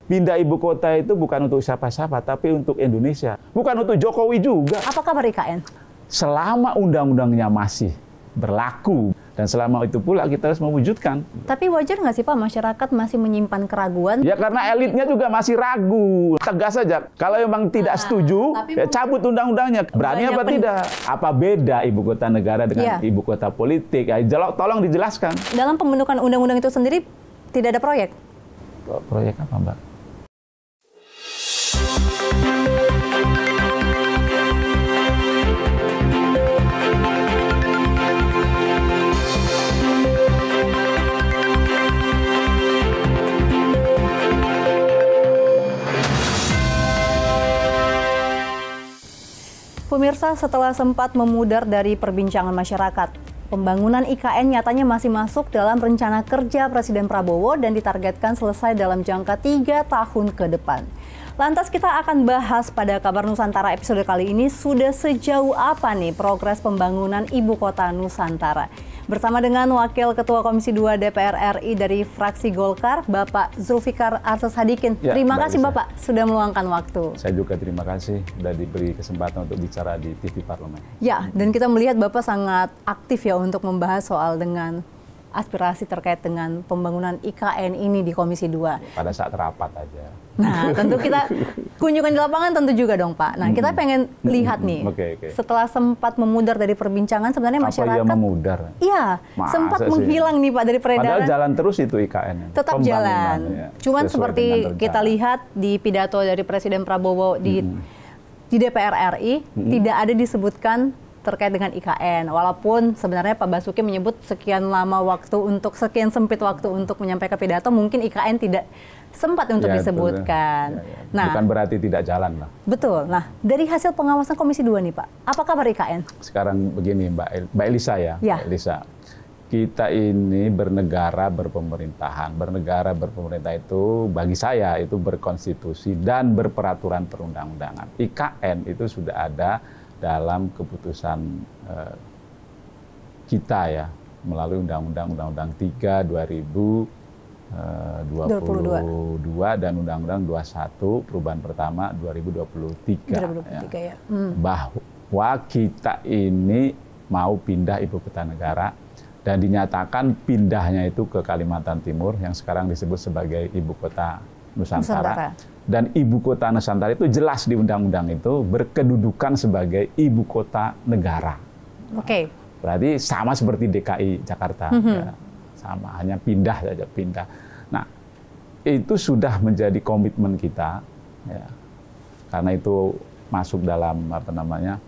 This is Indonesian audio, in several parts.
Pindah ibu kota itu bukan untuk siapa-siapa, tapi untuk Indonesia. Bukan untuk Jokowi juga. Apa kabar IKN? Selama undang-undangnya masih berlaku, dan selama itu pula kita harus mewujudkan. Tapi wajar nggak sih Pak, masyarakat masih menyimpan keraguan? Ya karena elitnya juga masih ragu. Tegas saja. Kalau memang tidak setuju, ya cabut undang-undangnya. Berani apa tidak? Apa beda ibu kota negara dengan ibu kota politik? Ya, tolong dijelaskan. Dalam pembentukan undang-undang itu sendiri tidak ada proyek? Proyek apa, Mbak? Pemirsa, setelah sempat memudar dari perbincangan masyarakat, pembangunan IKN nyatanya masih masuk dalam rencana kerja Presiden Prabowo dan ditargetkan selesai dalam jangka 3 tahun ke depan. Lantas kita akan bahas pada Kabar Nusantara episode kali ini, sudah sejauh apa nih progres pembangunan Ibu Kota Nusantara. Bersama dengan Wakil Ketua Komisi 2 DPR RI dari fraksi Golkar, Bapak Zulfikar Arsosadikin. Ya, terima kasih Bapak sudah meluangkan waktu. Saya juga terima kasih sudah diberi kesempatan untuk bicara di TV Parlemen. Ya, dan kita melihat Bapak sangat aktif ya untuk membahas soal dengan aspirasi terkait dengan pembangunan IKN ini di Komisi 2. Pada saat rapat aja. Nah, tentu kita kunjungan di lapangan tentu juga dong Pak. Nah, kita pengen lihat nih, setelah sempat memudar dari perbincangan, sebenarnya masyarakat... Apa yang memudar? Iya, sempat menghilang nih Pak dari peredaran. Padahal jalan terus itu IKN. Tetap jalan. Ya, cuman seperti kita lihat di pidato dari Presiden Prabowo di DPR RI, tidak ada disebutkan terkait dengan IKN. Walaupun sebenarnya Pak Basuki menyebut sekian lama waktu untuk, sekian sempit waktu untuk menyampaikan pidato, mungkin IKN tidak sempat untuk disebutkan. Nah, bukan berarti tidak jalan lah. Betul. Nah, dari hasil pengawasan Komisi 2 nih Pak, apa kabar IKN? Sekarang begini Mbak Elisa ya. Mbak Elisa, kita ini bernegara berpemerintahan. Bernegara berpemerintah itu bagi saya itu berkonstitusi dan berperaturan perundang-undangan. IKN itu sudah ada dalam keputusan kita ya, melalui Undang-Undang 3 2022 dan Undang-Undang 21 perubahan pertama 2023 ya. Bahwa kita ini mau pindah ibu kota negara dan dinyatakan pindahnya itu ke Kalimantan Timur yang sekarang disebut sebagai ibu kota Nusantara. Dan ibu kota Nusantara itu jelas di undang-undang itu berkedudukan sebagai ibu kota negara. Oke. Berarti sama seperti DKI Jakarta, ya, sama, hanya pindah saja, pindah. Nah, itu sudah menjadi komitmen kita, ya, karena itu masuk dalam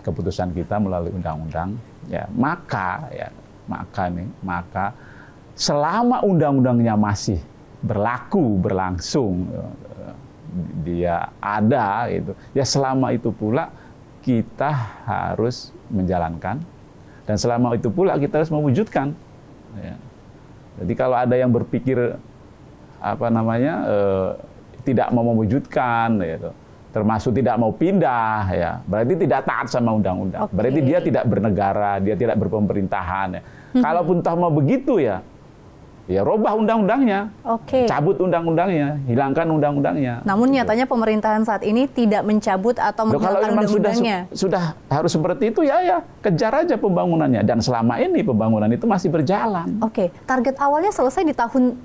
keputusan kita melalui undang-undang. Ya, maka selama undang-undangnya masih berlangsung, dia ada gitu. Ya selama itu pula kita harus menjalankan dan selama itu pula kita harus mewujudkan. Ya. Jadi kalau ada yang berpikir tidak mau mewujudkan, gitu, termasuk tidak mau pindah, ya berarti tidak taat sama undang-undang. Berarti dia tidak bernegara, dia tidak berpemerintahan. Ya. Kalaupun toh mau begitu ya robah undang-undangnya, cabut undang-undangnya, hilangkan undang-undangnya. Namun nyatanya pemerintahan saat ini tidak mencabut atau menghilangkan undang-undangnya. Sudah harus seperti itu ya kejar aja pembangunannya. Dan selama ini pembangunan itu masih berjalan. Target awalnya selesai di tahun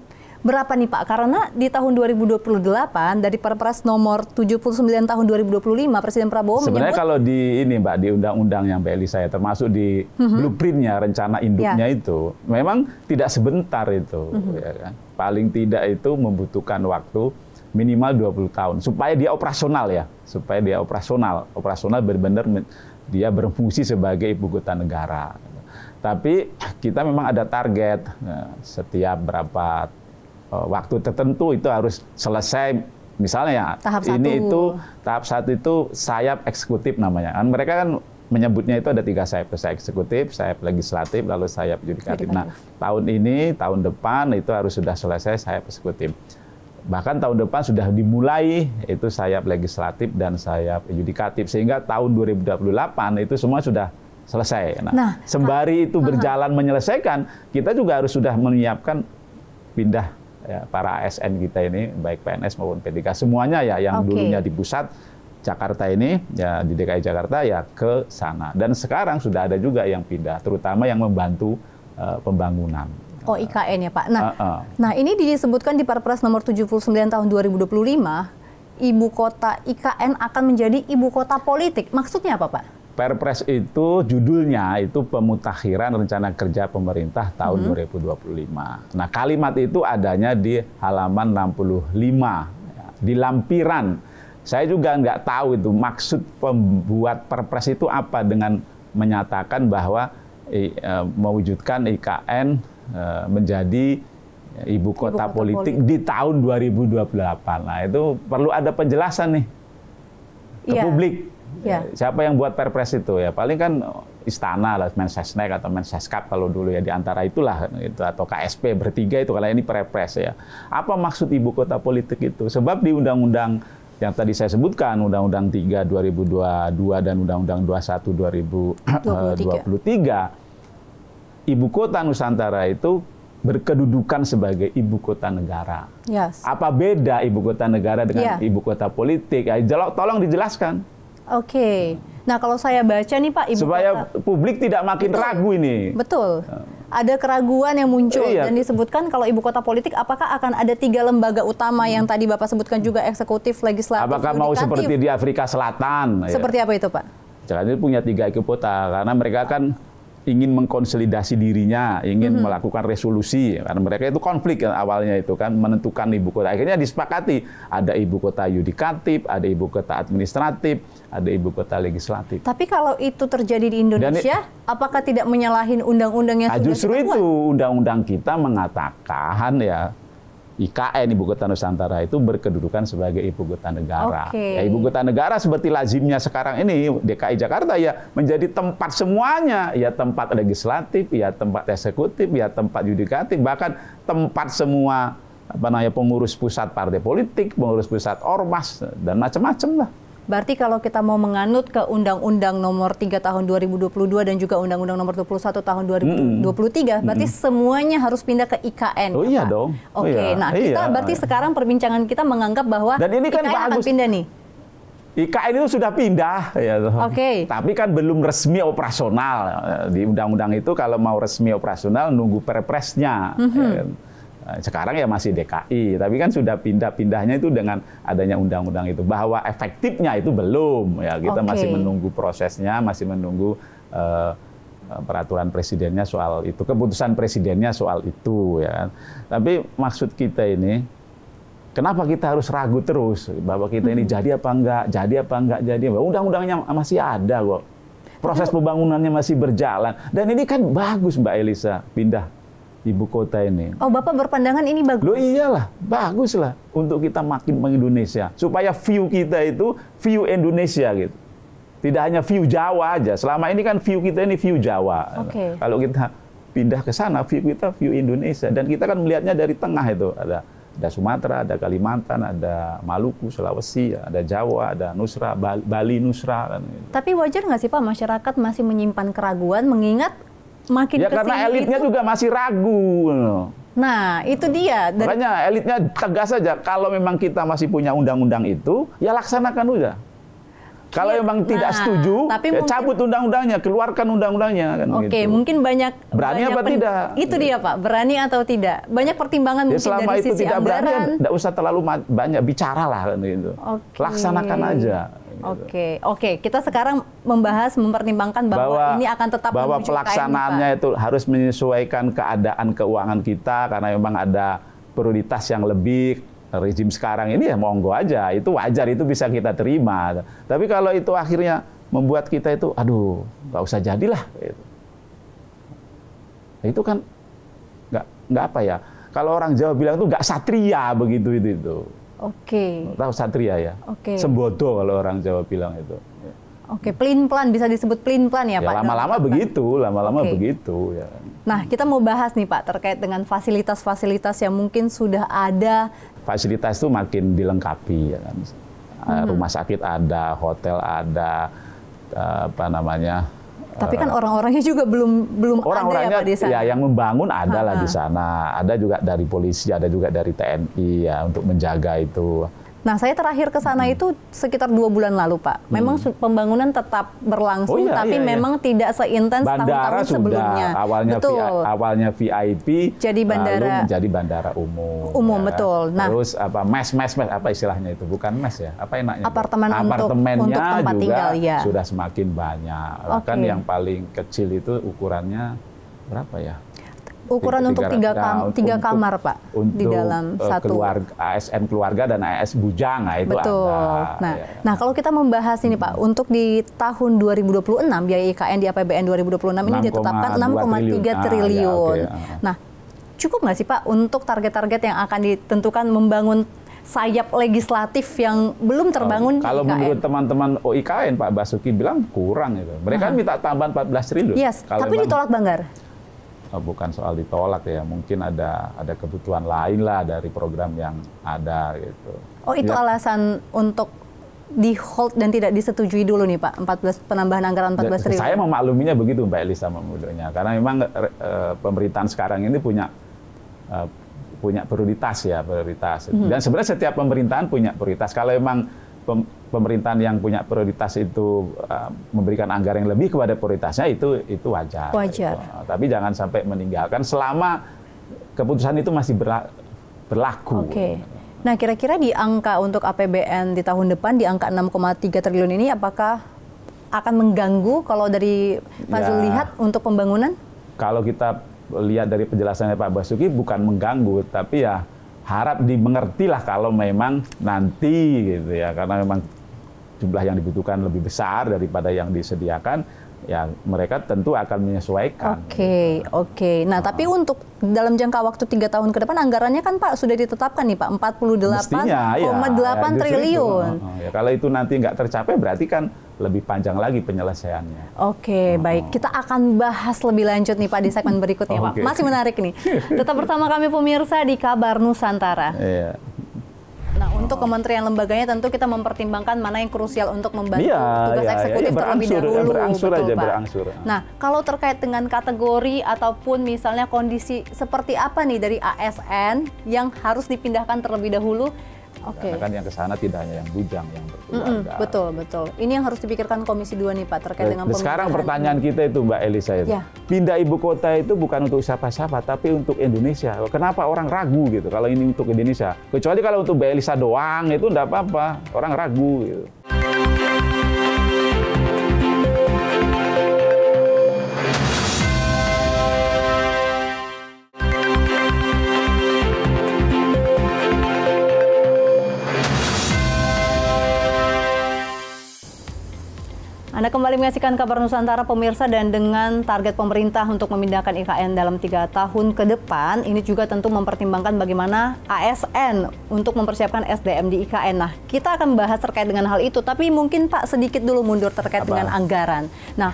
berapa nih Pak? Karena di tahun 2028 dari Perpres nomor 79 tahun 2025 Presiden Prabowo sebenarnya menyebut, kalau di ini Mbak, di undang-undang yang Mbak Elisa ya, termasuk di blueprintnya, rencana induknya itu memang tidak sebentar itu, ya kan? Paling tidak itu membutuhkan waktu minimal 20 tahun supaya dia operasional ya, operasional benar-benar dia berfungsi sebagai ibu kota negara. Tapi kita memang ada target setiap berapa waktu tertentu itu harus selesai, misalnya tahap satu itu sayap eksekutif namanya. Kan mereka kan menyebutnya itu ada 3 sayap, sayap eksekutif, sayap legislatif, lalu sayap yudikatif. Nah, tahun ini, tahun depan itu harus sudah selesai sayap eksekutif. Bahkan tahun depan sudah dimulai itu sayap legislatif dan sayap yudikatif, sehingga tahun 2028 itu semua sudah selesai. Nah, sembari itu berjalan menyelesaikan, kita juga harus sudah menyiapkan pindah ya, para ASN kita ini, baik PNS maupun P3, semuanya ya yang dulunya di pusat Jakarta ini, ya di DKI Jakarta ya ke sana. Dan sekarang sudah ada juga yang pindah, terutama yang membantu pembangunan. Oh, IKN ya Pak. Nah ini disebutkan di Perpres nomor 79 tahun 2025, ibu kota IKN akan menjadi ibu kota politik. Maksudnya apa Pak? Perpres itu judulnya itu pemutakhiran rencana kerja pemerintah tahun 2025. Nah, kalimat itu adanya di halaman 65, ya, di lampiran. Saya juga nggak tahu itu maksud pembuat Perpres itu apa dengan menyatakan bahwa mewujudkan IKN menjadi ibu kota politik di tahun 2028. Nah, itu perlu ada penjelasan nih ke publik. Siapa yang buat Perpres itu ya? Paling kan istana lah, Mensesnek atau Menseskap kalau dulu ya, di antara itulah itu, atau KSP bertiga itu kalau ini Perpres ya. Apa maksud ibu kota politik itu? Sebab di undang-undang yang tadi saya sebutkan, Undang-Undang 3 2022 dan Undang-Undang 21 2023, ibu kota Nusantara itu berkedudukan sebagai ibu kota negara. Apa beda ibu kota negara dengan ibu kota politik? Ya, tolong dijelaskan. Nah kalau saya baca nih Pak, supaya publik tidak makin ragu ini. Betul. Ada keraguan yang muncul dan disebutkan kalau ibu kota politik, apakah akan ada 3 lembaga utama yang tadi Bapak sebutkan juga, eksekutif, legislatif, apakah mau seperti di Afrika Selatan? Seperti apa itu Pak? Jakarta itu punya 3 ibu kota karena mereka kan ingin mengkonsolidasi dirinya, ingin melakukan resolusi, karena mereka itu konflik awalnya itu kan, menentukan ibu kota. Akhirnya disepakati ada ibu kota yudikatif, ada ibu kota administratif, ada ibu kota legislatif. Tapi kalau itu terjadi di Indonesia, apakah tidak menyalahin undang-undang yang sudah justru itu undang-undang kita mengatakan ya, IKN ibu kota Nusantara itu berkedudukan sebagai ibu kota negara. Ya, ibu kota negara seperti lazimnya sekarang ini DKI Jakarta ya menjadi tempat semuanya, ya tempat legislatif, ya tempat eksekutif, ya tempat yudikatif, bahkan tempat semua pengurus pusat partai politik, pengurus pusat ormas dan macam-macam lah. Berarti kalau kita mau menganut ke Undang-Undang nomor 3 tahun 2022 dan juga Undang-Undang nomor 21 tahun 2023, berarti semuanya harus pindah ke IKN. Oh iya dong. Nah kita berarti sekarang perbincangan kita menganggap bahwa dan ini kan IKN akan pindah nih. IKN itu sudah pindah, ya, tapi kan belum resmi operasional. Di undang-undang itu kalau mau resmi operasional nunggu perpresnya. Ya. Sekarang ya masih DKI, tapi kan sudah pindah-pindahnya itu dengan adanya undang-undang itu. Bahwa efektifnya itu belum, ya kita masih menunggu prosesnya, masih menunggu peraturan presidennya soal itu, keputusan presidennya soal itu, ya. Tapi maksud kita ini, kenapa kita harus ragu terus bahwa kita ini jadi apa enggak, jadi apa enggak, jadi apa? Undang-undangnya masih ada kok, proses pembangunannya masih berjalan, dan ini kan bagus Mbak Elisa pindah ibu kota ini. Oh, Bapak berpandangan ini bagus? Loh iyalah, bagus lah untuk kita makin meng-Indonesia. Supaya view kita itu view Indonesia gitu. Tidak hanya view Jawa aja. Selama ini kan view kita ini view Jawa. Kalau kita pindah ke sana, view kita view Indonesia. Dan kita kan melihatnya dari tengah itu. Ada Sumatera, ada Kalimantan, ada Maluku, Sulawesi, ada Jawa, ada Nusra, Bali Nusra. Kan, gitu. Tapi wajar nggak sih Pak, masyarakat masih menyimpan keraguan mengingat makin ya karena elitnya juga masih ragu. Nah, itu dia. Makanya elitnya tegas saja. Kalau memang kita masih punya undang-undang itu, ya laksanakan udah. Kalau memang tidak setuju, ya cabut undang-undangnya, keluarkan undang-undangnya. Kan, gitu. Mungkin berani apa tidak? Itu dia Pak, berani atau tidak. Banyak pertimbangan mungkin selama dari itu sisi tidak anggaran. berani, tidak usah terlalu banyak bicara lah. Kan, gitu. Laksanakan aja. Oke. Kita sekarang mempertimbangkan bahwa ini akan tetap bahwa pelaksanaannya itu harus menyesuaikan keadaan keuangan kita karena memang ada prioritas yang lebih. Rezim sekarang ini ya monggo aja, itu wajar, itu bisa kita terima. Tapi kalau itu akhirnya membuat kita itu, aduh, nggak usah jadilah. Gitu. Itu kan nggak apa ya? Kalau orang Jawa bilang itu nggak satria begitu itu. Tahu satria ya? Sembodo kalau orang Jawa bilang itu. Pelin-pelan, bisa disebut pelin-pelan ya Pak? Lama-lama begitu, begitu. Ya. Nah, kita mau bahas nih Pak, terkait dengan fasilitas-fasilitas yang mungkin sudah ada. Fasilitas itu makin dilengkapi, ya kan? Rumah sakit ada, hotel ada, Tapi kan orang-orangnya juga belum ada ya Pak di sana. Ya, yang membangun ada lah di sana. Ada juga dari polisi, ada juga dari TNI ya untuk menjaga itu. Nah, saya terakhir ke sana itu sekitar 2 bulan lalu, Pak. Memang pembangunan tetap berlangsung, tapi memang tidak seintens tahun-tahun sebelumnya. Awalnya VIP, jadi bandara, lalu menjadi bandara umum. Umum, ya. Betul. Nah, terus mes, apa istilahnya itu? Bukan mes ya? Apa enaknya? Apartemennya untuk tempat juga tinggal, ya. Sudah semakin banyak. Bahkan yang paling kecil itu ukurannya berapa ya? Ukuran untuk tiga kamar, Pak, di dalam satu ASN keluarga dan AS bujang, nah itu betul. Ada. Nah, kalau kita membahas ini, Pak, untuk di tahun 2026 biaya IKN di APBN 2026 ini ditetapkan 6,3 triliun. Nah, cukup nggak sih, Pak, untuk target-target yang akan ditentukan membangun sayap legislatif yang belum terbangun di kalau IKN? Menurut teman-teman OIKN, Pak Basuki bilang kurang itu. Mereka minta tambahan 14 triliun. Yes, tapi ditolak Banggar. Bukan soal ditolak ya, mungkin ada kebutuhan lain lah dari program yang ada gitu. Oh, itu alasan untuk di hold dan tidak disetujui dulu nih Pak, penambahan anggaran 14 triliun. Saya memakluminya begitu Mbak Elisa Mamudonya, karena memang pemerintahan sekarang ini punya prioritas ya, prioritas. Dan sebenarnya setiap pemerintahan punya prioritas. Kalau memang pemerintahan yang punya prioritas itu memberikan anggaran yang lebih kepada prioritasnya, itu wajar. Wajar. Gitu. Tapi jangan sampai meninggalkan selama keputusan itu masih berlaku. Oke. Nah, kira-kira di angka untuk APBN di tahun depan di angka 6,3 triliun ini apakah akan mengganggu kalau dari Pak Zul lihat untuk pembangunan? Kalau kita lihat dari penjelasannya Pak Basuki bukan mengganggu, tapi ya harap dimengertilah kalau memang nanti gitu ya, karena memang jumlah yang dibutuhkan lebih besar daripada yang disediakan, ya mereka tentu akan menyesuaikan. Oke. Nah, tapi untuk dalam jangka waktu 3 tahun ke depan anggarannya kan Pak sudah ditetapkan nih Pak 48,8 triliun. Ya, kalau itu nanti nggak tercapai berarti kan lebih panjang lagi penyelesaiannya. Baik. Kita akan bahas lebih lanjut nih Pak di segmen berikutnya Pak. Masih menarik nih. Tetap bersama kami pemirsa di Kabar Nusantara. Nah, untuk kementerian lembaganya tentu kita mempertimbangkan mana yang krusial untuk membantu tugas eksekutif terlebih dahulu. Berangsur. Nah, kalau terkait dengan kategori ataupun misalnya kondisi seperti apa nih dari ASN yang harus dipindahkan terlebih dahulu? Karena kan yang ke sana tidak hanya yang bujang, yang berkeluarga. Betul. Ini yang harus dipikirkan Komisi 2 nih Pak terkait dengan pemindahan. Sekarang pertanyaan kita itu Mbak Elisa itu, pindah ibu kota itu bukan untuk siapa-siapa, tapi untuk Indonesia. Kenapa orang ragu gitu kalau ini untuk Indonesia? Kecuali kalau untuk Mbak Elisa doang itu enggak apa-apa, orang ragu gitu. Anda kembali menyaksikan Kabar Nusantara pemirsa, dan dengan target pemerintah untuk memindahkan IKN dalam 3 tahun ke depan, ini juga tentu mempertimbangkan bagaimana ASN untuk mempersiapkan SDM di IKN. Nah, kita akan bahas terkait dengan hal itu, tapi mungkin Pak sedikit dulu mundur terkait dengan anggaran. Nah,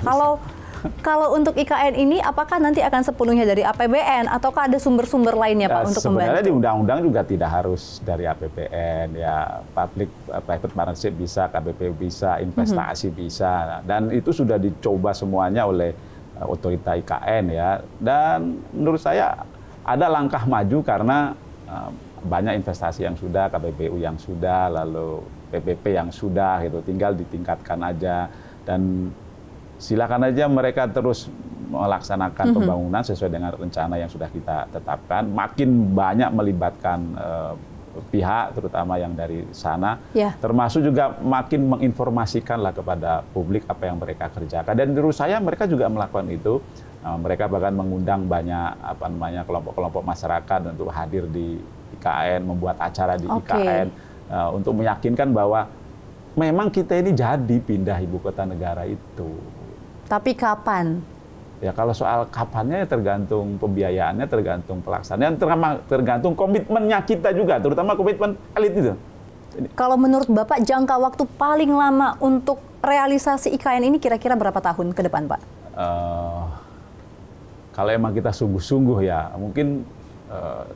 kalau untuk IKN ini, apakah nanti akan sepenuhnya dari APBN ataukah ada sumber-sumber lainnya Pak untuk membantu? Sebenarnya di undang-undang juga tidak harus dari APBN, ya public private partnership bisa, KPP bisa, investasi bisa, dan itu sudah dicoba semuanya oleh otorita IKN ya. Dan menurut saya ada langkah maju karena banyak investasi yang sudah, KPPU yang sudah, lalu PPP yang sudah, gitu, tinggal ditingkatkan aja, dan silakan aja mereka terus melaksanakan pembangunan sesuai dengan rencana yang sudah kita tetapkan. Makin banyak melibatkan pihak, terutama yang dari sana, termasuk juga makin menginformasikanlah kepada publik apa yang mereka kerjakan. Dan menurut saya mereka juga melakukan itu. Mereka bahkan mengundang banyak kelompok-kelompok masyarakat untuk hadir di IKN, membuat acara di IKN untuk meyakinkan bahwa memang kita ini jadi pindah ibu kota negara itu. Tapi kapan? Ya kalau soal kapannya tergantung pembiayaannya, tergantung pelaksanaan, tergantung komitmennya kita juga, terutama komitmen elit itu. Kalau menurut Bapak jangka waktu paling lama untuk realisasi IKN ini kira-kira berapa tahun ke depan, Pak? Kalau emang kita sungguh-sungguh ya, mungkin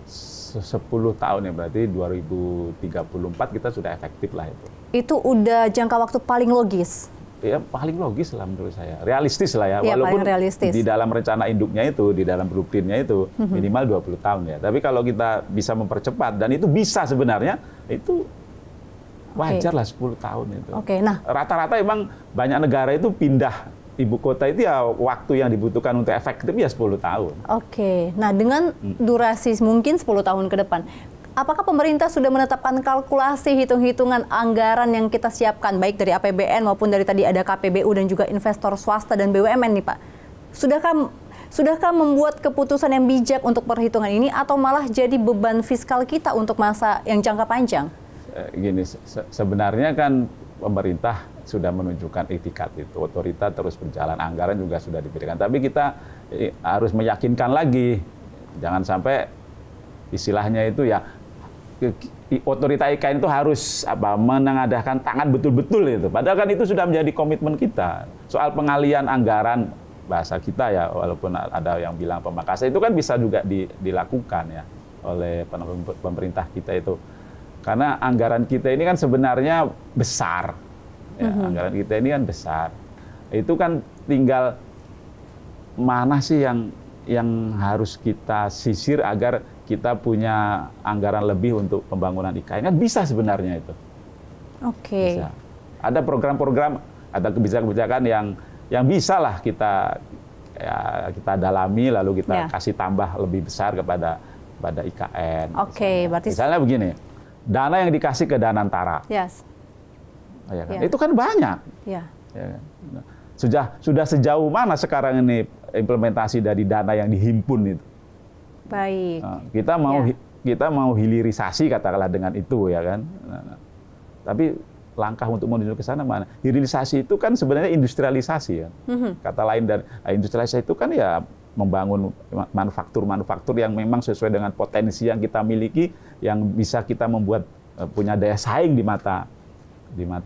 10 tahun ya, berarti 2034 kita sudah efektif lah itu. Itu udah jangka waktu paling logis? ya paling logis lah menurut saya, realistis lah ya, ya walaupun realistis. Di dalam rencana induknya itu, di dalam blueprintnya itu minimal 20 tahun ya. Tapi kalau kita bisa mempercepat dan itu bisa sebenarnya, itu wajar lah 10 tahun itu. Nah rata-rata emang banyak negara itu pindah ibu kota itu ya waktu yang dibutuhkan untuk efektif ya 10 tahun. Nah dengan durasi mungkin 10 tahun ke depan, apakah pemerintah sudah menetapkan kalkulasi hitung-hitungan anggaran yang kita siapkan, baik dari APBN maupun dari tadi ada KPBU dan juga investor swasta dan BUMN nih Pak? Sudahkah membuat keputusan yang bijak untuk perhitungan ini atau malah jadi beban fiskal kita untuk masa yang jangka panjang? Gini, sebenarnya kan pemerintah sudah menunjukkan itikat itu, otorita terus berjalan, anggaran juga sudah diberikan. Tapi kita harus meyakinkan lagi, jangan sampai istilahnya itu ya, otorita IKN itu harus menengadahkan tangan betul-betul itu. Padahal kan itu sudah menjadi komitmen kita. Soal pengalian anggaran, bahasa kita ya, walaupun ada yang bilang pemangkasan, itu kan bisa juga dilakukan ya oleh pemerintah kita itu. Karena anggaran kita ini kan sebenarnya besar. Ya, anggaran kita ini kan besar. Itu kan tinggal mana sih yang harus kita sisir agar kita punya anggaran lebih untuk pembangunan IKN. Kan bisa sebenarnya itu. Bisa. Ada program-program, ada kebijakan-kebijakan yang bisa lah kita dalami, lalu kita kasih tambah lebih besar kepada IKN. Berarti misalnya begini, dana yang dikasih ke Danantara. Ya kan? Itu kan banyak. Ya kan? Sudah sejauh mana sekarang ini implementasi dari dana yang dihimpun itu? Baik. Nah, kita mau hilirisasi katakanlah dengan itu ya kan. Tapi langkah untuk menuju ke sana mana? Hilirisasi itu kan sebenarnya industrialisasi ya. Kata lain dari industrialisasi itu kan ya membangun manufaktur yang memang sesuai dengan potensi yang kita miliki, yang bisa kita membuat punya daya saing di mata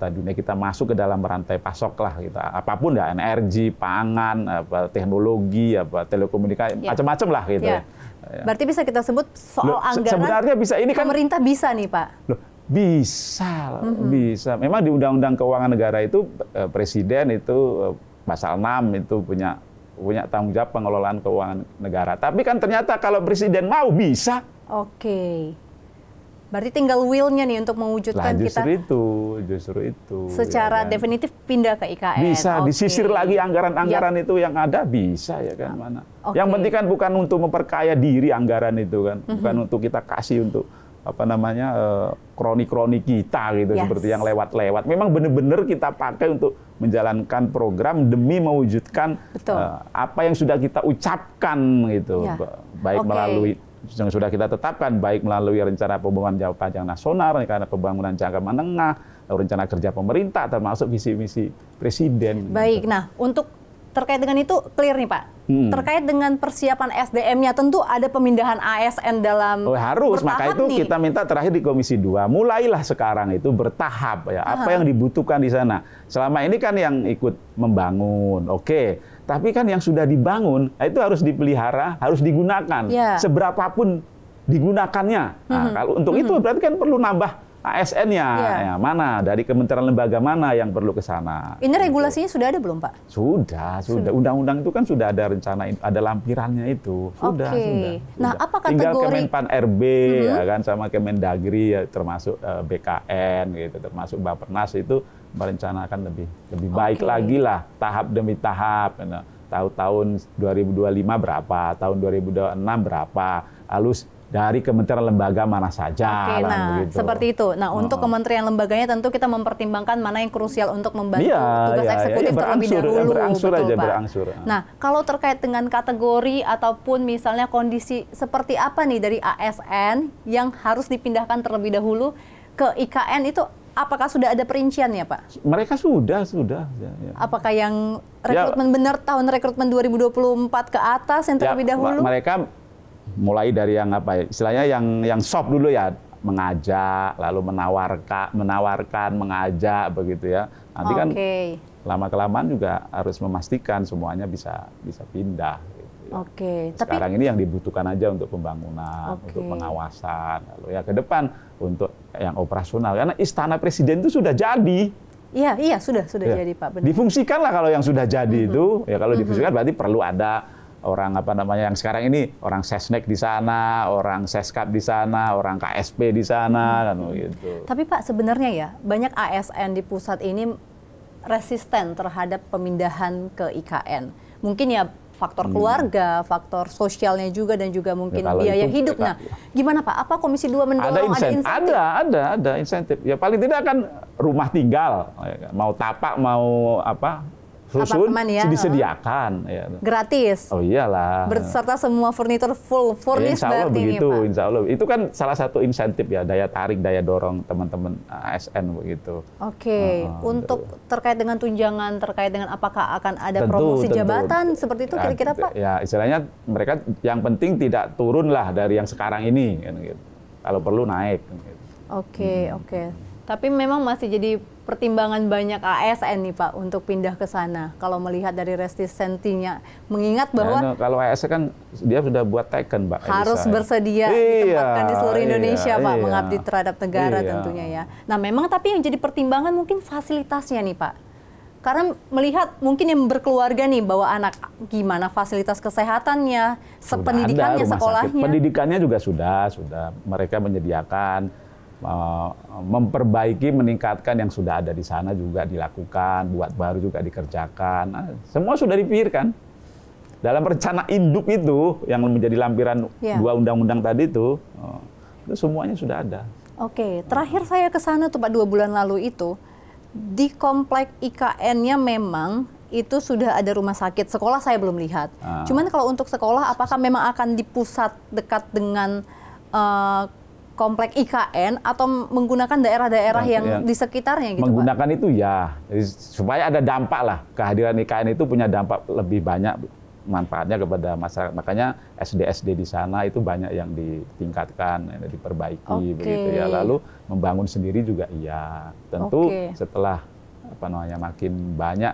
dunia. Kita masuk ke dalam rantai pasok lah, kita apapun ya, energi, pangan, teknologi, telekomunikasi, macam-macam lah gitu. Berarti bisa kita sebut soal anggaran sebenarnya bisa, ini kan pemerintah bisa nih Pak. Bisa. Memang di Undang-Undang Keuangan Negara itu presiden itu pasal 6 itu punya tanggung jawab pengelolaan keuangan negara. Tapi kan ternyata kalau presiden mau bisa. Berarti tinggal will-nya nih untuk mewujudkan justru itu. Secara definitif pindah ke IKN. Bisa disisir lagi anggaran-anggaran itu yang ada, bisa ya kan mana. Yang penting kan bukan untuk memperkaya diri anggaran itu kan, bukan untuk kita kasih untuk kroni-kroni kita gitu, seperti yang lewat-lewat. Memang benar-benar kita pakai untuk menjalankan program demi mewujudkan apa yang sudah kita ucapkan gitu, baik melalui yang sudah kita tetapkan, baik melalui rencana pembangunan jangka panjang nasional, rencana pembangunan jangka menengah, rencana kerja pemerintah, termasuk visi-misi presiden. Baik, nah untuk terkait dengan itu clear nih Pak. Terkait dengan persiapan SDM-nya tentu ada pemindahan ASN dalam harus, maka itu nih. kita minta terakhir di Komisi 2, mulailah sekarang itu bertahap ya, apa yang dibutuhkan di sana. Selama ini kan yang ikut membangun, tapi kan yang sudah dibangun itu harus dipelihara, harus digunakan, seberapapun digunakannya. Nah, kalau untuk itu berarti kan perlu nambah ASN-nya, ya, mana dari kementerian lembaga mana yang perlu ke sana. Ini regulasinya sudah ada belum, Pak? Sudah. Undang-undang itu kan sudah ada rencana, ada lampirannya itu. Sudah. Nah, apa kategori? Tinggal Kemenpan RB ya kan, sama Kemendagri ya, termasuk BKN gitu, termasuk Bappenas itu merencanakan lebih baik lagi lah, tahap demi tahap. Tahun 2025 berapa, tahun 2026 berapa, lalu dari kementerian lembaga mana saja. Seperti itu. Nah, untuk kementerian lembaganya tentu kita mempertimbangkan mana yang krusial untuk membantu tugas eksekutif terlebih dahulu. Berangsur. Nah, kalau terkait dengan kategori ataupun misalnya kondisi seperti apa nih dari ASN yang harus dipindahkan terlebih dahulu ke IKN itu, apakah sudah ada perinciannya, Pak? Mereka sudah. Apakah yang rekrutmen benar tahun rekrutmen 2024 ke atas yang terlebih dahulu? Mereka mulai dari yang istilahnya yang soft dulu ya, mengajak, lalu menawarkan, mengajak begitu ya. Nanti kan lama-kelamaan juga harus memastikan semuanya bisa pindah. Gitu ya. Sekarang ini yang dibutuhkan aja untuk pembangunan, untuk pengawasan, lalu ya ke depan untuk yang operasional. Karena istana presiden itu sudah jadi. Iya, sudah jadi Pak. Benar. Difungsikan lah kalau yang sudah jadi itu, ya kalau difungsikan berarti perlu ada orang yang sekarang ini orang Sesnek di sana, orang Seskap di sana, orang KSP di sana, kan begitu. Tapi Pak, sebenarnya ya banyak ASN di pusat ini resisten terhadap pemindahan ke IKN. Mungkin ya faktor keluarga, faktor sosialnya juga, dan juga mungkin ya, biaya hidup. Nah, gimana Pak? Apa Komisi 2 mendorong ada insentif? Ada insentif. Ya paling tidak kan rumah tinggal, mau tapak mau susun ya, disediakan. Ya. Gratis. Oh iyalah. Berserta semua furnitur full furnished ya, berarti ini, Pak. Insya Allah. Itu kan salah satu insentif ya, daya tarik, daya dorong teman-teman ASN begitu. Oke. Untuk terkait dengan tunjangan, terkait dengan apakah akan ada promosi jabatan seperti itu kira-kira Pak? Ya istilahnya mereka yang penting tidak turun lah dari yang sekarang ini. Kan, gitu. Kalau perlu naik. Kan, gitu. Oke. Tapi memang masih jadi pertimbangan banyak ASN nih Pak untuk pindah ke sana. Kalau melihat dari resistensinya, mengingat bahwa kalau ASN kan dia sudah buat teken, Mbak. Harus bersedia ditempatkan di seluruh Indonesia, Pak, mengabdi terhadap negara tentunya ya. Nah, memang tapi yang jadi pertimbangan mungkin fasilitasnya nih Pak. Karena melihat mungkin yang berkeluarga nih bawa anak, gimana fasilitas kesehatannya, pendidikannya, sekolahnya. Pendidikannya juga sudah mereka menyediakan. Memperbaiki, meningkatkan yang sudah ada di sana juga dilakukan, buat baru juga dikerjakan. Nah, semua sudah dipikirkan. Dalam rencana induk itu yang menjadi lampiran dua undang-undang tadi itu semuanya sudah ada. Oke, terakhir saya ke sana tuh Pak 2 bulan lalu itu, di komplek IKN-nya memang itu sudah ada rumah sakit. Sekolah saya belum lihat. Cuman kalau untuk sekolah, apakah memang akan di pusat dekat dengan komplek IKN atau menggunakan daerah-daerah yang di sekitarnya gitu, menggunakan Pak? Itu ya, jadi, supaya ada dampak lah, kehadiran IKN itu punya dampak lebih banyak manfaatnya kepada masyarakat. Makanya SD-SD di sana itu banyak yang ditingkatkan, diperbaiki begitu ya. Lalu membangun sendiri juga iya. Tentu setelah makin banyak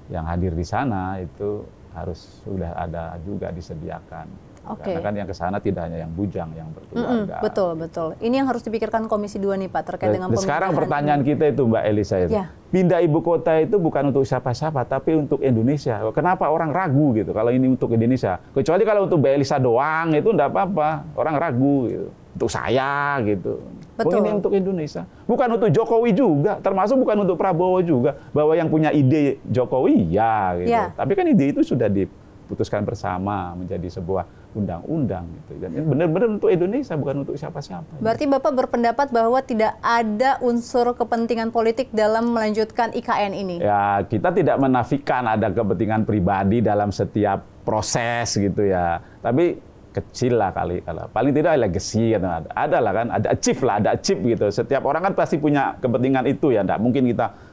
yang hadir di sana itu harus sudah ada juga disediakan. Karena kan yang ke sana tidak hanya yang bujang, yang berkeluarga. Betul. Ini yang harus dipikirkan Komisi 2 nih Pak, terkait dengan pemindahan. Sekarang pertanyaan kita itu Mbak Elisa itu. Pindah ibu kota itu bukan untuk siapa-siapa, tapi untuk Indonesia. Kenapa orang ragu gitu kalau ini untuk Indonesia? Kecuali kalau untuk Mbak Elisa doang itu enggak apa-apa. Orang ragu gitu. Untuk saya gitu. Ini untuk Indonesia. Bukan untuk Jokowi juga, termasuk bukan untuk Prabowo juga. Bahwa yang punya ide Jokowi gitu. Tapi kan ide itu sudah diputuskan bersama menjadi sebuah undang-undang gitu. Dan benar-benar untuk Indonesia, bukan untuk siapa-siapa. Berarti Bapak berpendapat bahwa tidak ada unsur kepentingan politik dalam melanjutkan IKN ini? Ya, kita tidak menafikan ada kepentingan pribadi dalam setiap proses gitu ya. Tapi kecil lah kali. Paling tidak legacy gitu. Ada lah kan, ada achieve gitu. Setiap orang kan pasti punya kepentingan itu ya. Nggak mungkin kita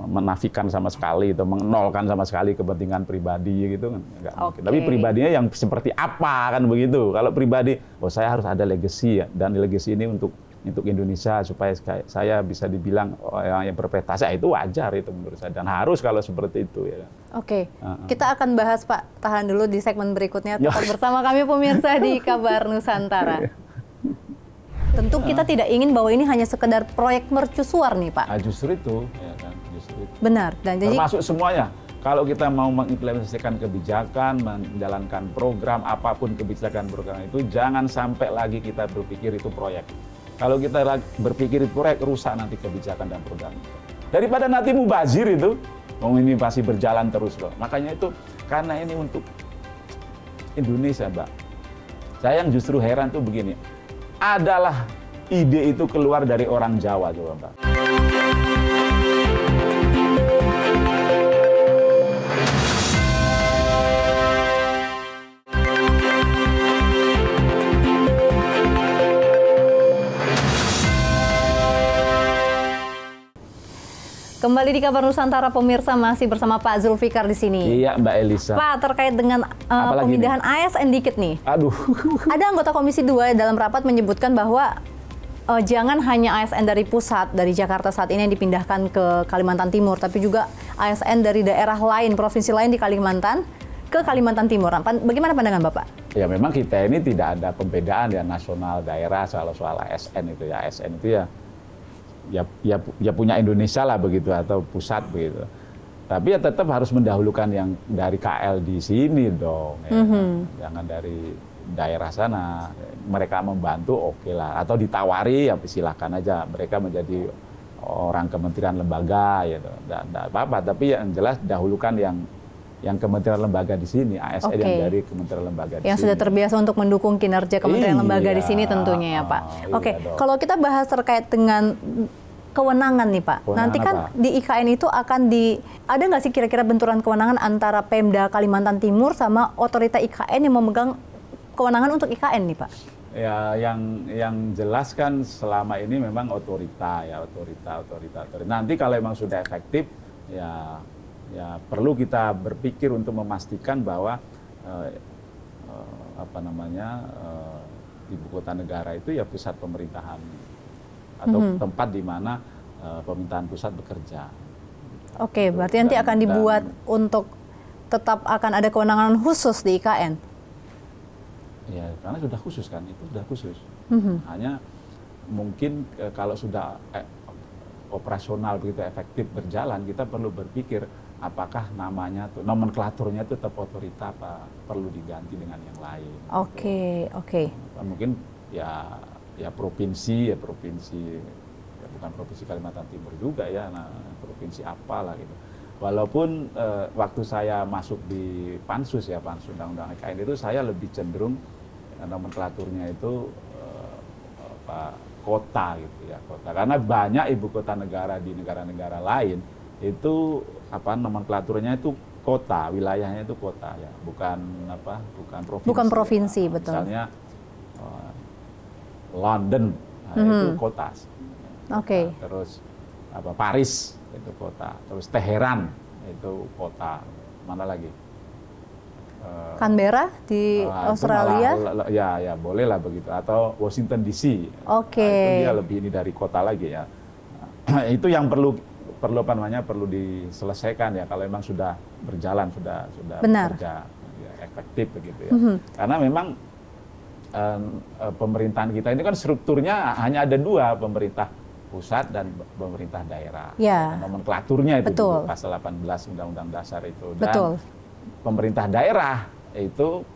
menafikan sama sekali atau menolkan sama sekali kepentingan pribadi gitu kan, nggak mungkin. Tapi pribadinya yang seperti apa kan begitu. Kalau pribadi, saya harus ada legacy ya, dan legacy ini untuk Indonesia supaya saya bisa dibilang yang berprestasi, itu wajar itu menurut saya, dan harus kalau seperti itu ya. Kita akan bahas Pak, tahan dulu di segmen berikutnya. Tetap bersama kami pemirsa di Kabar Nusantara. Tentu kita tidak ingin bahwa ini hanya sekedar proyek mercusuar nih Pak. Justru itu, ya kan, justru itu. Benar. Dan jadi termasuk semuanya. Kalau kita mau mengimplementasikan kebijakan, menjalankan program, apapun kebijakan program itu, jangan sampai lagi kita berpikir itu proyek. Kalau kita berpikir itu proyek, rusak nanti kebijakan dan program itu. Daripada nanti mubazir itu, ini pasti berjalan terus loh. Makanya itu, karena ini untuk Indonesia, Mbak. Saya yang justru heran tuh begini. Adalah ide itu keluar dari orang Jawa, coba Mbak. Kembali di Kabar Nusantara pemirsa, masih bersama Pak Zulfikar di sini. Iya, Mbak Elisa. Pak, terkait dengan pemindahan ASN dikit nih. Aduh. Ada anggota Komisi 2 dalam rapat menyebutkan bahwa jangan hanya ASN dari pusat, dari Jakarta saat ini yang dipindahkan ke Kalimantan Timur, tapi juga ASN dari daerah lain, provinsi lain di Kalimantan, ke Kalimantan Timur. Bagaimana pandangan Bapak? Ya memang kita ini tidak ada pembedaan ya nasional daerah soal ASN itu ya. ASN itu ya ya punya Indonesia lah begitu atau pusat begitu. Tapi ya tetap harus mendahulukan yang dari KL di sini dong, ya. Jangan dari daerah sana. Mereka membantu oke lah, atau ditawari ya silakan aja. Mereka menjadi orang kementerian lembaga, gitu. Tidak apa-apa. Tapi yang jelas dahulukan yang kementerian lembaga di sini, ASN yang dari kementerian lembaga di yang sini. sudah terbiasa untuk mendukung kinerja kementerian lembaga di sini tentunya ya Pak. Oke, kalau kita bahas terkait dengan kewenangan nih Pak, nanti kan di IKN itu akan ada nggak sih kira-kira benturan kewenangan antara Pemda Kalimantan Timur sama otorita IKN yang memegang kewenangan untuk IKN nih Pak? Ya, yang jelas kan selama ini memang otorita. Nanti kalau memang sudah efektif, ya perlu kita berpikir untuk memastikan bahwa ibu kota negara itu ya pusat pemerintahan atau tempat di mana pemerintahan pusat bekerja. Oke, berarti nanti akan dibuat untuk tetap akan ada kewenangan khusus di IKN? Ya, karena sudah khusus kan, itu sudah khusus. Hanya mungkin kalau sudah operasional begitu efektif berjalan, kita perlu berpikir apakah namanya tuh nomenklaturnya itu tetap otorita apa perlu diganti dengan yang lain. Oke. Mungkin ya provinsi ya bukan provinsi Kalimantan Timur juga ya, provinsi apalah gitu. Walaupun waktu saya masuk di Pansus Undang-Undang IKN itu saya lebih cenderung nomenklaturnya itu kota gitu ya, kota. Karena banyak ibu kota negara di negara-negara lain itu nomenklaturnya itu kota, wilayahnya itu kota ya, bukan provinsi. Bukan provinsi, betul. Misalnya London itu kota. Oke. Terus Paris itu kota, terus Teheran itu kota. Mana lagi? Canberra di Australia? Ya boleh lah begitu. Atau Washington DC. Oke. Itu dia lebih ini dari kota lagi ya. Itu yang perlu diselesaikan ya kalau memang sudah berjalan, sudah bekerja ya, efektif begitu ya. Karena memang pemerintahan kita ini kan strukturnya hanya ada dua, pemerintah pusat dan pemerintah daerah. Ya. Nomenklaturnya itu betul. Pasal 18 Undang-Undang Dasar itu. Dan betul. Pemerintah daerah itu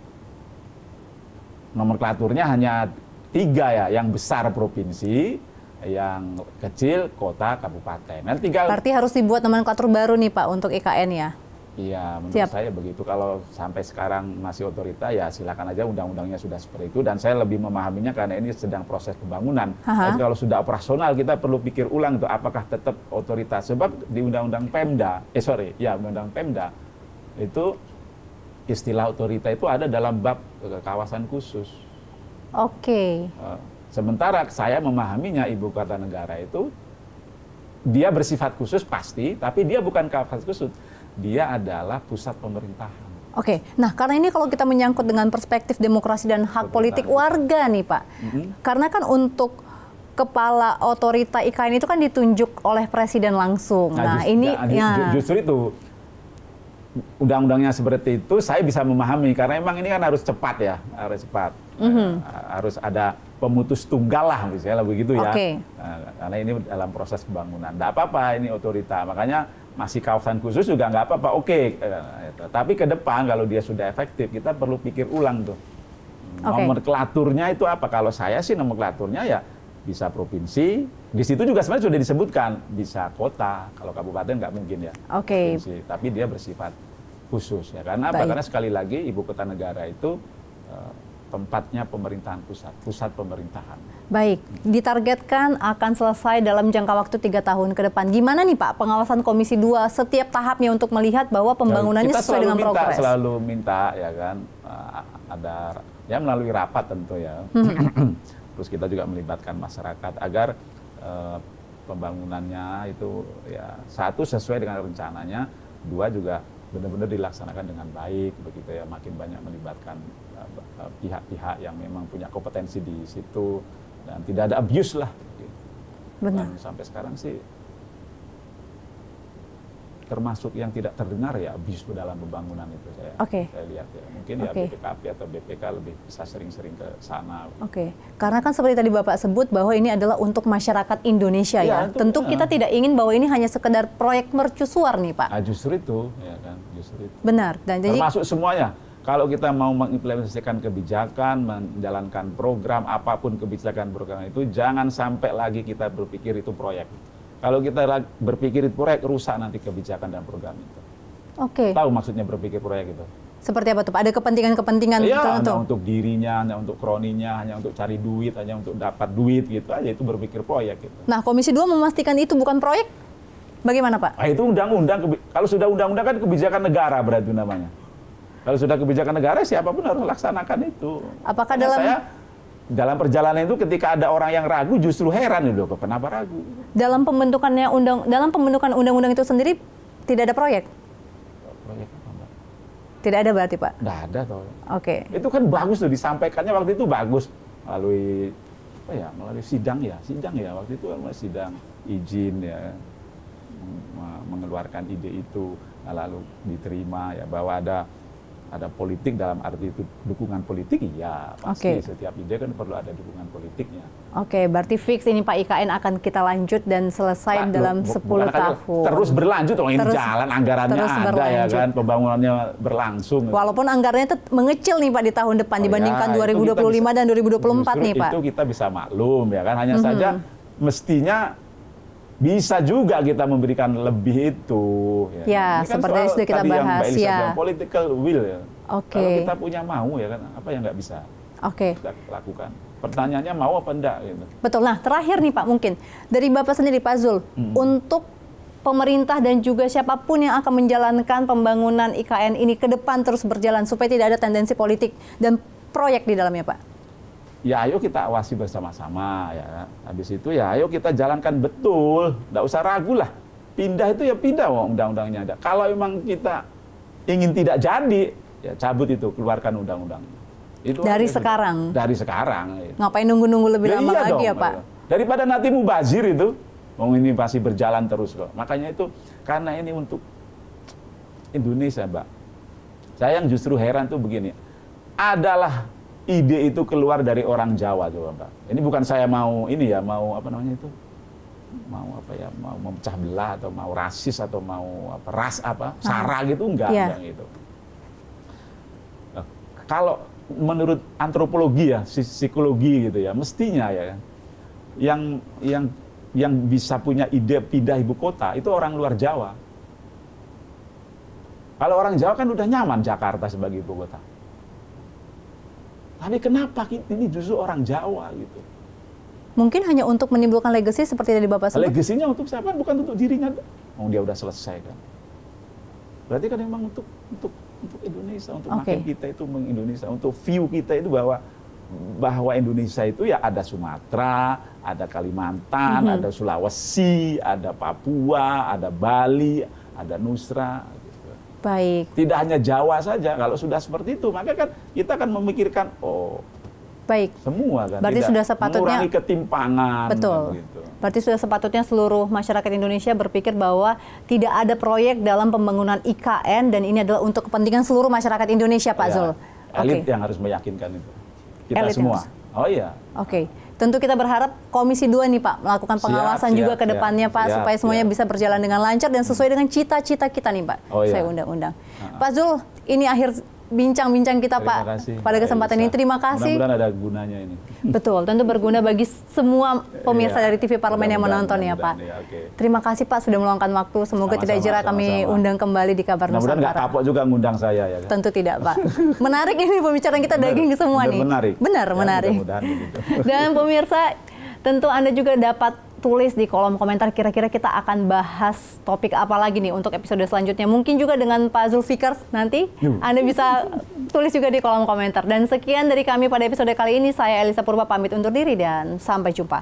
nomenklaturnya hanya 3 ya, yang besar provinsi, yang kecil kota, kabupaten. Dan berarti harus dibuat nomenklatur baru nih Pak untuk IKN ya? Iya, menurut saya begitu. Kalau sampai sekarang masih otorita, ya silakan aja, undang-undangnya sudah seperti itu. Dan saya lebih memahaminya karena ini sedang proses pembangunan. Tapi kalau sudah operasional, kita perlu pikir ulang tuh, apakah tetap otoritas. Sebab di Undang-Undang Pemda, Undang-Undang Pemda, itu istilah otorita itu ada dalam bab kawasan khusus. Oke. Sementara saya memahaminya ibu kota negara itu, dia bersifat khusus pasti, tapi dia bukan kawasan khusus. Dia adalah pusat pemerintahan. Oke, nah karena ini kalau kita menyangkut dengan perspektif demokrasi dan hak politik warga nih Pak, karena kan untuk kepala otorita IKN itu kan ditunjuk oleh presiden langsung. Justru itu undang-undangnya seperti itu saya bisa memahami karena memang ini kan harus cepat ya, harus ada pemutus tunggal lah misalnya begitu ya. Karena ini dalam proses pembangunan. Tidak apa-apa ini otorita, makanya masih kawasan khusus juga nggak apa-apa, tapi ke depan kalau dia sudah efektif kita perlu pikir ulang tuh nomenklaturnya itu apa. Kalau saya sih nomenklaturnya ya bisa provinsi, di situ juga sebenarnya sudah disebutkan bisa kota, kalau kabupaten nggak mungkin ya, provinsi, tapi dia bersifat khusus ya. Karena apa? Karena sekali lagi ibu kota negara itu tempatnya pemerintahan pusat pemerintahan. Baik, ditargetkan akan selesai dalam jangka waktu 3 tahun ke depan. Gimana nih Pak pengawasan Komisi 2 setiap tahapnya untuk melihat bahwa pembangunannya sesuai dengan progres? Kita selalu minta ya kan, ada ya melalui rapat tentu ya. Terus kita juga melibatkan masyarakat agar pembangunannya itu ya 1 sesuai dengan rencananya, 2 juga benar-benar dilaksanakan dengan baik begitu ya, makin banyak melibatkan pihak-pihak yang memang punya kompetensi di situ dan tidak ada abuse lah. Benar. Dan sampai sekarang sih termasuk yang tidak terdengar ya abuse dalam pembangunan itu saya lihat ya. Mungkin ya BPKP atau BPK lebih bisa sering-sering ke sana. Karena kan seperti tadi Bapak sebut bahwa ini adalah untuk masyarakat Indonesia ya. Tentu kita tidak ingin bahwa ini hanya sekedar proyek mercusuar nih Pak. Nah, justru itu ya kan, justru itu. Benar. Dan jadi termasuk semuanya. Kalau kita mau mengimplementasikan kebijakan, menjalankan program, apapun kebijakan program itu, jangan sampai lagi kita berpikir itu proyek. Kalau kita berpikir itu proyek, rusak nanti kebijakan dan program itu. Tahu maksudnya berpikir proyek itu? Seperti apa tuh Pak? Ada kepentingan-kepentingan tertentu? Hanya untuk dirinya, hanya untuk kroninya, hanya untuk cari duit, hanya untuk dapat duit gitu aja, itu berpikir proyek gitu. Nah, Komisi 2 memastikan itu bukan proyek? Bagaimana Pak? Nah, itu undang-undang, kalau sudah undang-undang kan kebijakan negara berarti namanya. Kalau sudah kebijakan negara, siapapun harus melaksanakan itu. Apakah dalam perjalanan itu ketika ada orang yang ragu, justru heran itu, kenapa ragu? Dalam pembentukan undang-undang itu sendiri tidak ada proyek? Proyek apa, Mbak? Tidak ada berarti Pak? Tidak ada toh. Oke. Itu kan bagus tuh, disampaikannya waktu itu bagus melalui sidang ya waktu itu sidang izin ya, mengeluarkan ide itu lalu diterima ya, bahwa ada politik dalam arti itu dukungan politik, iya pasti setiap ide kan perlu ada dukungan politiknya. Berarti fix ini Pak IKN akan kita lanjut dan selesai dalam 10 tahun. Terus berlanjut, ini jalan anggarannya ada ya kan, pembangunannya berlangsung. Walaupun anggarannya mengecil nih Pak di tahun depan dibandingkan 2025 dan 2024 nih Pak. Itu kita bisa maklum ya kan, hanya saja mestinya bisa juga kita memberikan lebih itu. Ya, kan seperti yang sudah kita bahas ya. Political will ya. Kalau kita punya mau ya kan, apa yang nggak bisa kita lakukan. Pertanyaannya mau apa enggak gitu. Betul. Nah, terakhir nih Pak, mungkin dari Bapak sendiri Pak Zul, untuk pemerintah dan juga siapapun yang akan menjalankan pembangunan IKN ini ke depan terus berjalan supaya tidak ada tendensi politik dan proyek di dalamnya Pak. Ya ayo kita awasi bersama-sama ya. Habis itu ya ayo kita jalankan betul, nggak usah ragu lah. Pindah itu ya pindah, undang-undangnya ada. Kalau memang kita ingin tidak jadi, ya cabut itu, keluarkan undang-undangnya. Itu dari sekarang. Dari sekarang. Gitu. Ngapain nunggu-nunggu lebih lama lagi ya Pak? Daripada nanti mubazir itu, ini pasti berjalan terus kok. Makanya itu karena ini untuk Indonesia, Mbak. Saya yang justru heran tuh begini, adalah ide itu keluar dari orang Jawa coba Mbak. Ini bukan saya mau mau apa namanya itu, mau memecah belah atau mau rasis atau mau sara gitu enggak gitu. Nah, kalau menurut antropologi ya, psikologi gitu ya, mestinya ya yang bisa punya ide pindah ibu kota itu orang luar Jawa. Kalau orang Jawa kan udah nyaman Jakarta sebagai ibu kota. Tapi kenapa ini justru orang Jawa gitu? Mungkin hanya untuk menimbulkan legasi seperti tadi Bapak sebut. Legasinya untuk siapa? Bukan untuk dirinya. Dia udah selesai kan. Berarti kan memang untuk Indonesia, untuk makin kita itu Indonesia, untuk view kita itu bahwa Indonesia itu ya ada Sumatera, ada Kalimantan, ada Sulawesi, ada Papua, ada Bali, ada Nusra. Baik. Tidak hanya Jawa saja. Kalau sudah seperti itu, maka kan kita akan memikirkan baik. Semua kan. Berarti sudah sepatutnya mengurangi ketimpangan. Betul. Kan, gitu. Berarti sudah sepatutnya seluruh masyarakat Indonesia berpikir bahwa tidak ada proyek dalam pembangunan IKN dan ini adalah untuk kepentingan seluruh masyarakat Indonesia, Pak Zul. Elit yang harus meyakinkan itu. Kita elit semua. Tentu kita berharap Komisi 2 nih Pak melakukan pengawasan juga ke depannya Pak supaya semuanya bisa berjalan dengan lancar dan sesuai dengan cita-cita kita nih Pak. Saya undang-undang. Pak Zul, ini akhir bincang-bincang kita Pak pada kesempatan ini. Terima kasih. Mudah-mudahan ada gunanya ini. Betul, tentu berguna bagi semua pemirsa dari TV Parlemen yang menonton ya Pak. Terima kasih Pak sudah meluangkan waktu. Semoga tidak jera kami undang kembali di Kabar Nusantara. Mudah-mudahan nggak kapok juga ngundang saya ya. Tentu tidak Pak. Menarik ini pembicaraan kita daging semua nih. Menarik. Benar, menarik. Dan pemirsa, tentu Anda juga dapat tulis di kolom komentar kira-kira kita akan bahas topik apa lagi nih untuk episode selanjutnya. Mungkin juga dengan Pak Zulfikar nanti Anda bisa tulis juga di kolom komentar. Dan sekian dari kami pada episode kali ini. Saya Elisa Purba pamit undur diri dan sampai jumpa.